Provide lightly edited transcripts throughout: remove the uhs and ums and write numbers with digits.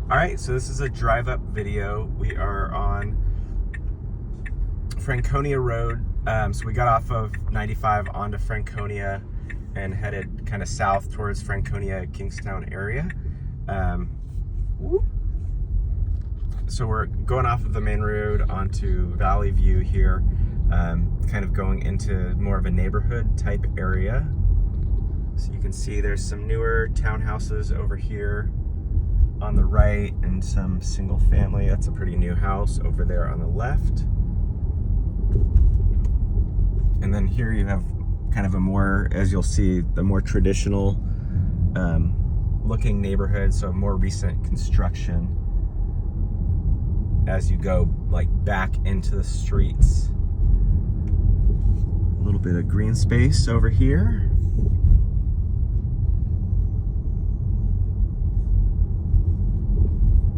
All right, so this is a drive-up video. We are on Franconia Road. So we got off of 95 onto Franconia and headed kind of south towards Franconia, Kingstown area. So we're going off of the main road onto Valley View here, kind of going into more of a neighborhood type area. So you can see there's some newer townhouses over here on the right and some single family. That's a pretty new house over there on the left. And then here you have kind of a more, as you'll see, the more traditional looking neighborhood, so more recent construction as you go like back into the streets. A little bit of green space over here.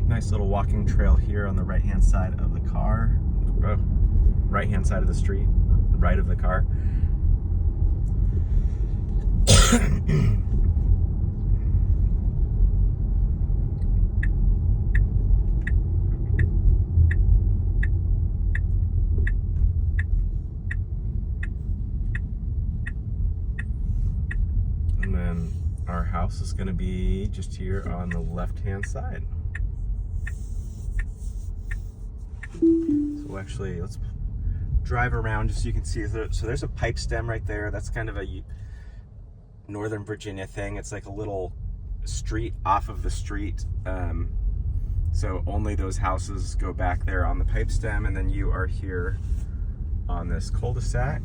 Nice little walking trail here on the right-hand side of the car. Right-hand side of the street, right of the car. And then our house is going to be just here on the left-hand side. So actually, let's drive around just so you can see. So there's a pipe stem right there. That's kind of a Northern Virginia thing. It's like a little street off of the street. So only those houses go back there on the pipe stem, and then you are here on this cul-de-sac.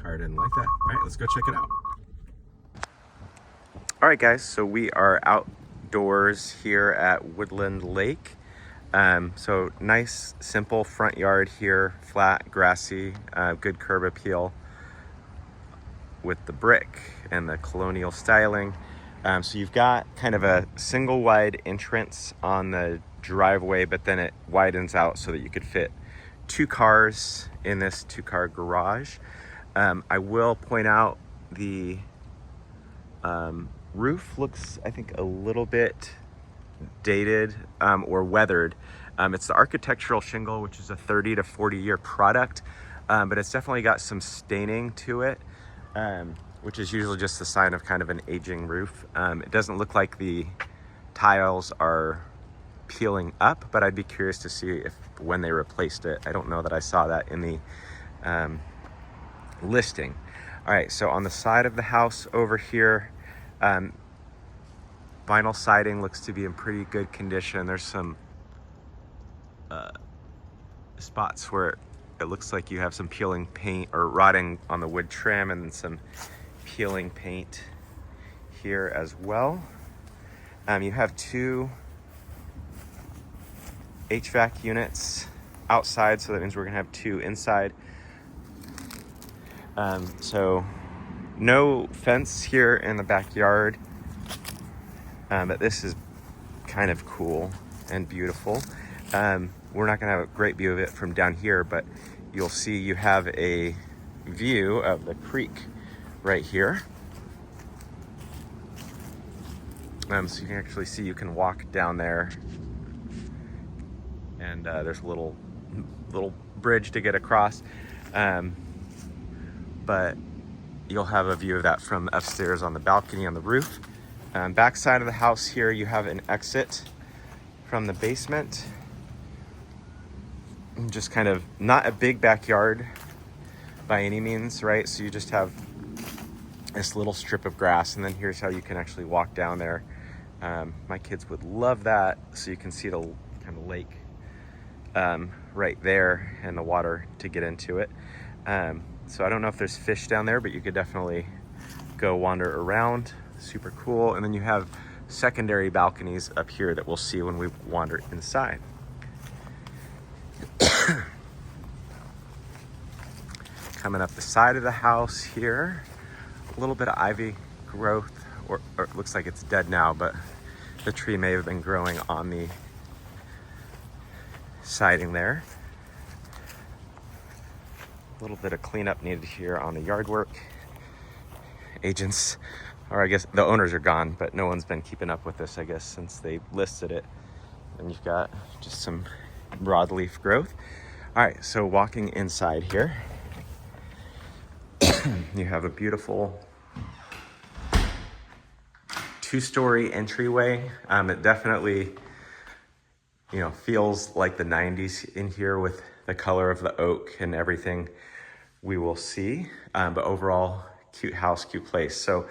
Car didn't like that. All right, let's go check it out. All right, guys, so we are outdoors here at Woodland Lake. So nice, simple front yard here, flat, grassy, good curb appeal with the brick and the colonial styling. So you've got kind of a single wide entrance on the driveway, but then it widens out so that you could fit two cars in this two-car garage. I will point out the roof looks, I think, a little bit dated or weathered. It's the architectural shingle, which is a 30 to 40 year product, but it's definitely got some staining to it, which is usually just a sign of kind of an aging roof. It doesn't look like the tiles are peeling up, but I'd be curious to see if when they replaced it. I don't know that I saw that in the listing. All right, so on the side of the house over here, vinyl siding looks to be in pretty good condition. There's some spots where it looks like you have some peeling paint or rotting on the wood trim, and some peeling paint here as well. You have two HVAC units outside, so that means we're gonna have two inside. So no fence here in the backyard, but this is kind of cool and beautiful. We're not gonna have a great view of it from down here, but you'll see you have a view of the creek right here. So you can actually see, you can walk down there, and there's a little bridge to get across. But you'll have a view of that from upstairs on the balcony on the roof. Back side of the house here, you have an exit from the basement. Just kind of not a big backyard by any means, right? So you just have this little strip of grass, and then here's how you can actually walk down there. My kids would love that. So you can see the kind of lake right there and the water to get into it. So I don't know if there's fish down there, but you could definitely go wander around. Super cool. And then you have secondary balconies up here that we'll see when we wander inside. Coming up the side of the house here, a little bit of ivy growth, or it looks like it's dead now, but the tree may have been growing on the siding there. A little bit of cleanup needed here on the yard work. Agents, or I guess the owners are gone, but no one's been keeping up with this, I guess, since they listed it. And you've got just some broadleaf growth. All right, so walking inside here, you have a beautiful 2-story entryway. It definitely, feels like the 90s in here with the color of the oak and everything we will see. But overall, cute house, cute place. So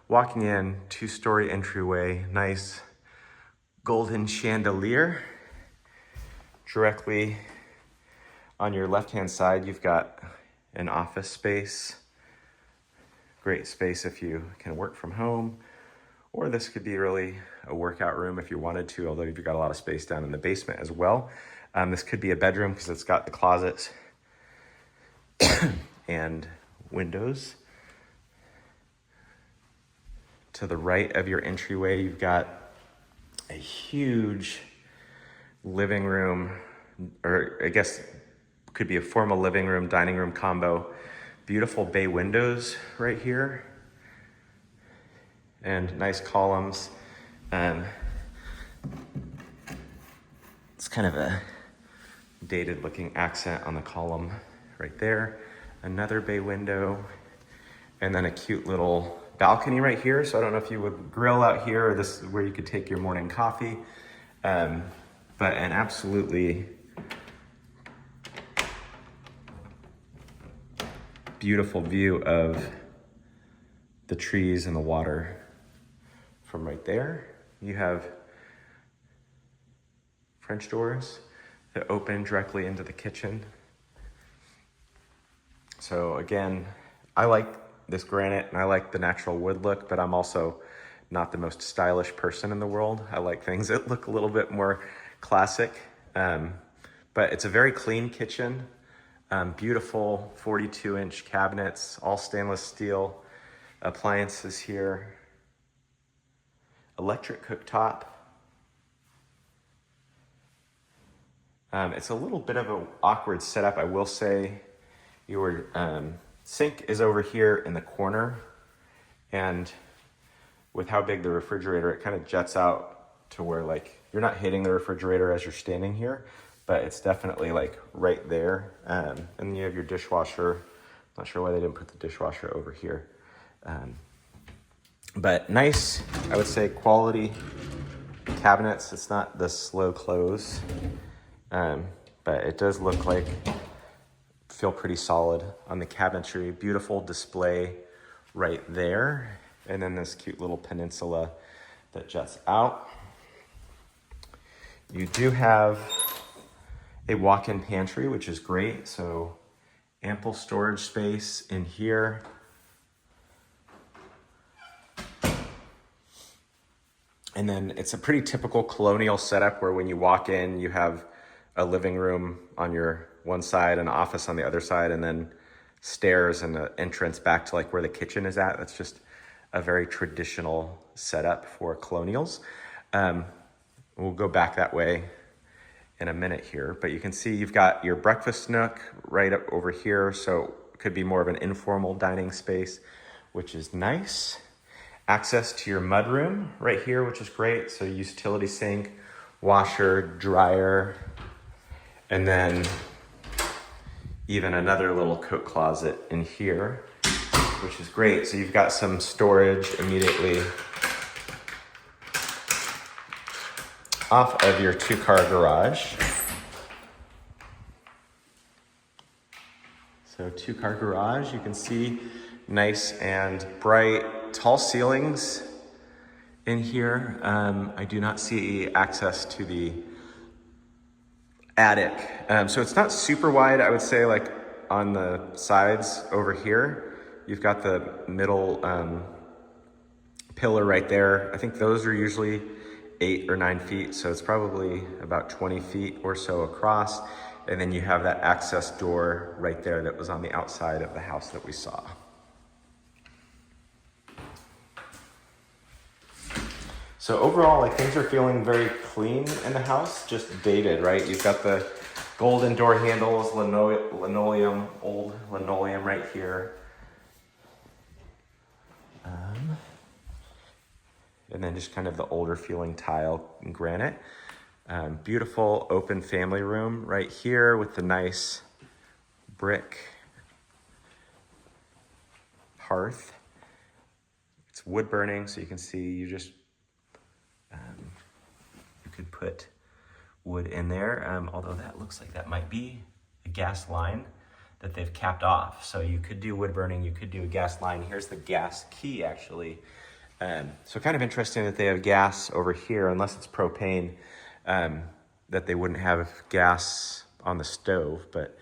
walking in, 2-story entryway, nice golden chandelier. Directly on your left-hand side, you've got an office space. Great space if you can work from home, or this could be really a workout room if you wanted to, although you've got a lot of space down in the basement as well. This could be a bedroom because it's got the closets and windows. To the right of your entryway, you've got a huge living room, or I guess could be a formal living room, dining room combo. Beautiful bay windows right here and nice columns. It's kind of a dated looking accent on the column right there. Another bay window, and then a cute little balcony right here. So I don't know if you would grill out here, or this is where you could take your morning coffee. But an absolutely beautiful view of the trees and the water from right there. You have French doors that open directly into the kitchen. So again, I like this granite and I like the natural wood look, but I'm also not the most stylish person in the world. I like things that look a little bit more classic, but it's a very clean kitchen. Beautiful 42-inch cabinets, all stainless steel. Appliances here. Electric cooktop. It's a little bit of an awkward setup, I will say. Your sink is over here in the corner, and with how big the refrigerator, it kind of jets out to where like you're not hitting the refrigerator as you're standing here, but it's definitely like right there. And you have your dishwasher. Not sure why they didn't put the dishwasher over here. But nice, I would say, quality cabinets. It's not the slow close, but it does look like, feel pretty solid on the cabinetry. Beautiful display right there. And then this cute little peninsula that juts out. You do have a walk-in pantry, which is great. So ample storage space in here. And then it's a pretty typical colonial setup where when you walk in, you have a living room on your one side, an office on the other side, and then stairs and an entrance back to like where the kitchen is at. That's just a very traditional setup for colonials. We'll go back that way in a minute here, but you can see you've got your breakfast nook right up over here. So it could be more of an informal dining space, which is nice. Access to your mudroom right here, which is great. So utility sink, washer, dryer, and then even another little coat closet in here, which is great. So you've got some storage immediately off of your 2-car garage. So 2-car garage, you can see nice and bright, tall ceilings in here. I do not see access to the attic. So it's not super wide, I would say, like on the sides over here. You've got the middle pillar right there. I think those are usually 8 or 9 feet, so it's probably about 20 feet or so across. And then you have that access door right there that was on the outside of the house that we saw. So overall, like things are feeling very clean in the house, just dated, right? You've got the golden door handles, linoleum, old linoleum right here. And then just kind of the older feeling tile and granite. Beautiful open family room right here with the nice brick hearth. It's wood burning, so you can see you could put wood in there, although that looks like that might be a gas line that they've capped off. So you could do wood burning, you could do a gas line. Here's the gas key actually. So kind of interesting that they have gas over here, unless it's propane, that they wouldn't have gas on the stove. But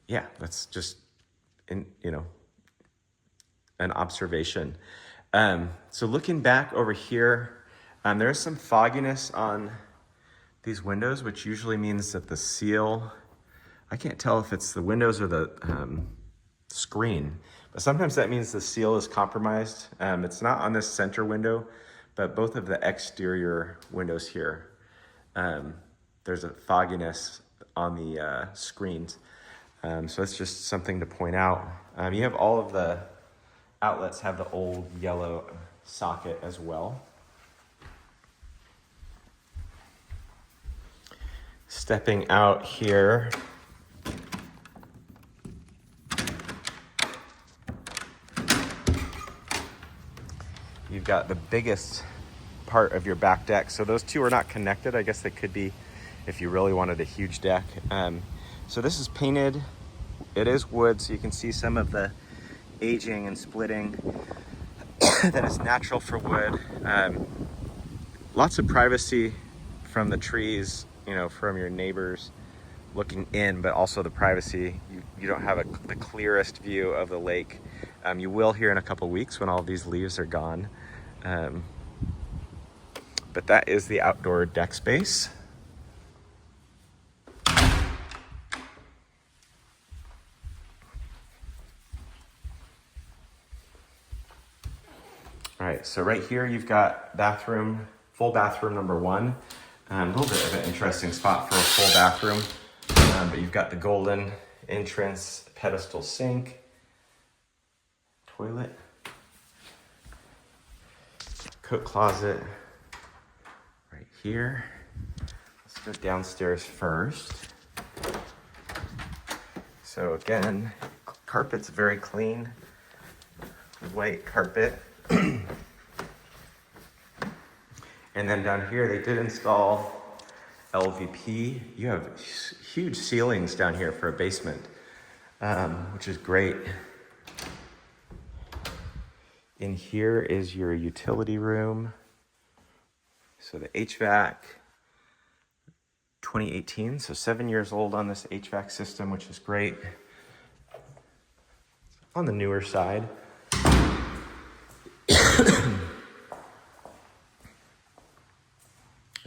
yeah, that's just, an observation. So looking back over here, there's some fogginess on these windows, which usually means that the seal, I can't tell if it's the windows or the screen, but sometimes that means the seal is compromised. It's not on this center window, but both of the exterior windows here, there's a fogginess on the screens. So that's just something to point out. You have all of the outlets have the old yellow socket as well. Stepping out here, you've got the biggest part of your back deck. So those two are not connected. I guess they could be if you really wanted a huge deck. So this is painted. It is wood, so you can see some of the aging and splitting that is natural for wood. Lots of privacy from the trees, from your neighbors looking in, but also the privacy. You don't have the clearest view of the lake. You will here in a couple weeks when all of these leaves are gone. But that is the outdoor deck space. All right, so right here you've got bathroom, full bathroom number one. A little bit of an interesting spot for a full bathroom, but you've got the golden entrance, pedestal sink, toilet, coat closet right here. Let's go downstairs first. So again, carpet's very clean, white carpet. And then down here, they did install LVP. You have huge ceilings down here for a basement, which is great. In here is your utility room. So the HVAC, 2018, so 7 years old on this HVAC system, which is great. On the newer side.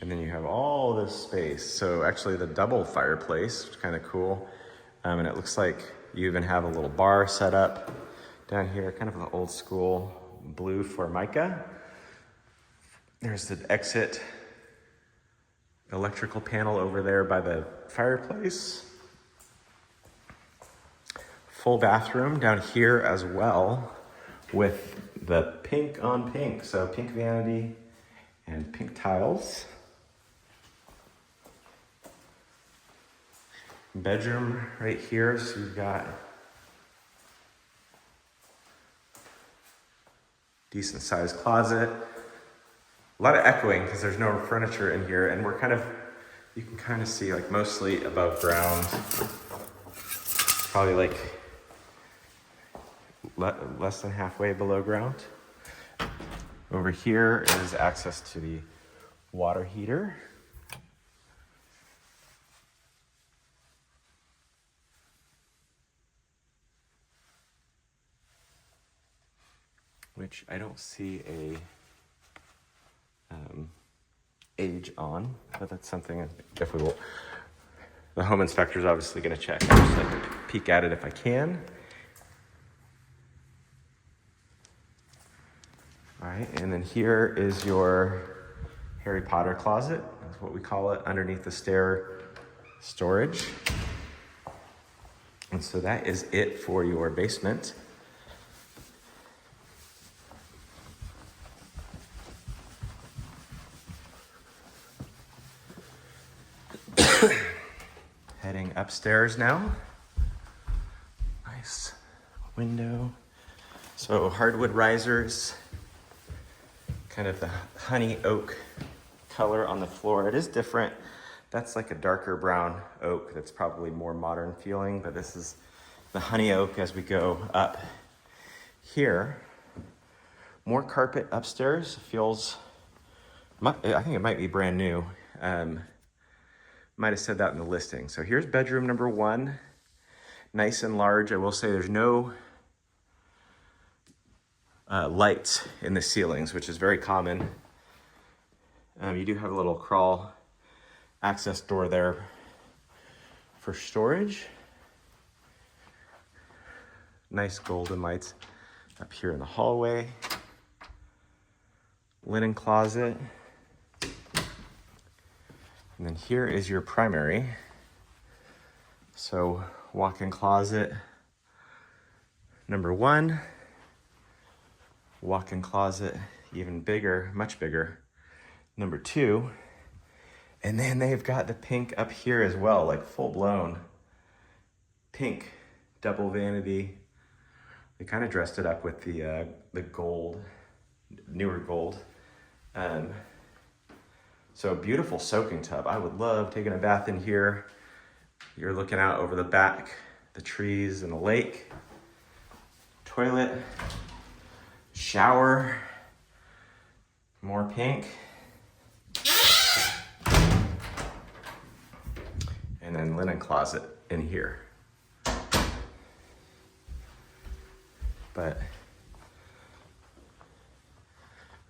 And then you have all this space. So actually the double fireplace, which is kind of cool. And it looks like you even have a little bar set up down here, kind of an old school blue Formica. There's the exit electrical panel over there by the fireplace. Full bathroom down here as well with the pink on pink. So pink vanity and pink tiles. Bedroom right here, so you've got decent sized closet. A lot of echoing because there's no furniture in here, and you can kind of see like mostly above ground, probably like less than halfway below ground. Over here is access to the water heater. Which I don't see a age on, but that's something if we will. The home inspector is obviously going to check. I just like to peek at it if I can. All right, and then here is your Harry Potter closet, that's what we call it, underneath the stair storage. And so that is it for your basement. Heading upstairs now. Nice window. So hardwood risers, kind of the honey oak color on the floor. It is different. That's like a darker brown oak that's probably more modern feeling, but this is the honey oak as we go up here. More carpet upstairs. Feels, I think it might be brand new. Might have said that in the listing. So here's bedroom number 1. Nice and large. I will say there's no lights in the ceilings, which is very common. You do have a little crawl access door there for storage. Nice golden lights up here in the hallway. Linen closet. And then here is your primary. So walk-in closet number 1. Walk-in closet, even bigger, much bigger, number 2. And then they've got the pink up here as well, like full-blown pink double vanity. They kind of dressed it up with the gold, newer gold. So a beautiful soaking tub. I would love taking a bath in here. You're looking out over the back, the trees and the lake. Toilet, shower, more pink. And then linen closet in here. But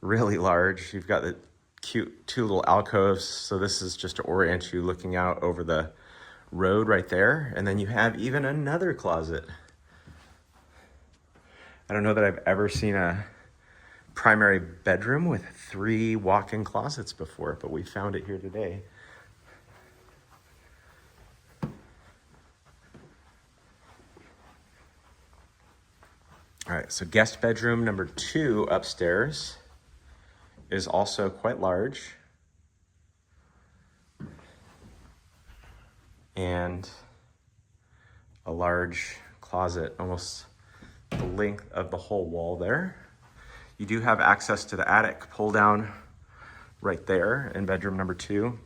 really large. You've got the cute 2 little alcoves. So this is just to orient you looking out over the road right there. And then you have even another closet. I don't know that I've ever seen a primary bedroom with 3 walk-in closets before, but we found it here today. All right, so guest bedroom number 2 upstairs is also quite large. And a large closet, almost the length of the whole wall there. You do have access to the attic pull down right there in bedroom number 2.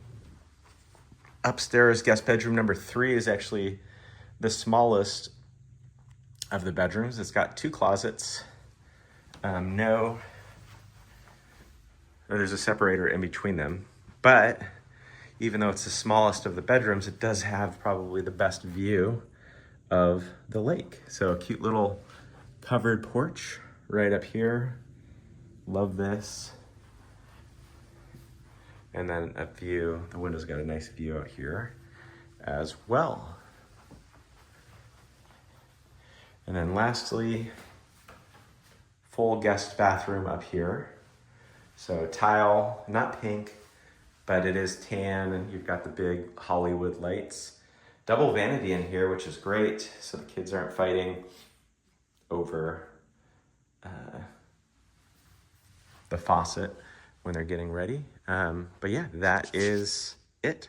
Upstairs, guest bedroom number 3 is actually the smallest of the bedrooms. It's got 2 closets. There's a separator in between them, but even though it's the smallest of the bedrooms, it does have probably the best view of the lake. So a cute little covered porch right up here. Love this. And then a view, the window's got a nice view out here as well. And then lastly, full guest bathroom up here. So tile, not pink, but it is tan, and you've got the big Hollywood lights. Double vanity in here, which is great, so the kids aren't fighting over the faucet when they're getting ready. But yeah, that is it.